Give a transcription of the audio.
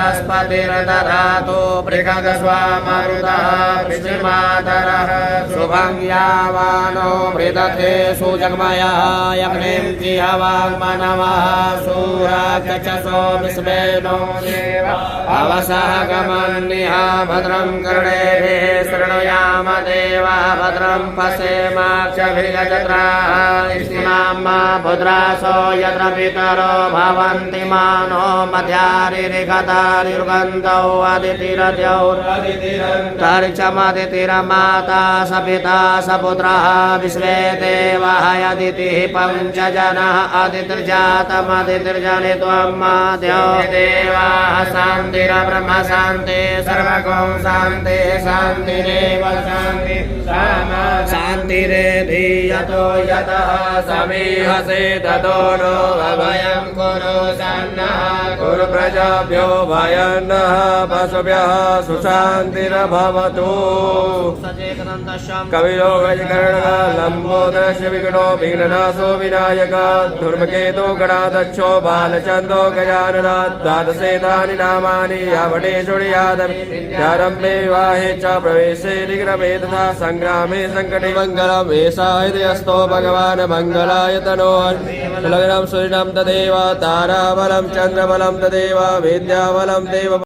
अस्पतिर्दधातु बृहदस्वामरुतः पितृमातरः शुभं यावानो मृदथे सुजग्मयः यज्ञं जिहवाङ्मनवः सूराचक्षसो विश्वेनो देव अवसः गमन्निह भद्रं कर्णेभिः शृणुयाम देवः भद्रं पश्येमाक्षभिर्यजत्राः इष्टिनाम्मा भद्रासो यत्र पितरो भवन्ति मानो मध्यारिरिगता निर्गन्धौ अदितिरद्यौ तर्चमदितिरमाता सपिता सपुत्रः विश्वे देवः अदितिः पञ्चजनः अदितिर्जातमदितिर्जनित्वं माद्यो देवाः शान्तिर्ब्रह्म शान्ति सर्वगो शान्ति शान्तिरेव शान्ति शान्तिरेधि यतो यतः समीहसे ततो नो अभयं कुरु सन्नः कुरु प्रजाभ्यो भयन्नः पशुभ्यः सुशान्तिर्भवतु कविलो गजकर्णः लम्बोदरस्य विघ्नो विघ्ननाशो विनायकः धूर्मकेतु गणाध्यक्षो बालचन्द्रो गजाननः द्वादशेतानि नामानि यावणेषुर्यादम्बे विवाहे च प्रवेशे निग्रहे तथा सङ्ग्रामे सङ्कटे मङ्गलम् एषा हृदयस्थो भगवान् मङ्गलाय तनोः लग्नं सूर्यं तदेव ताराबलं चन्द्रबलं तदेव विद्याबलं देव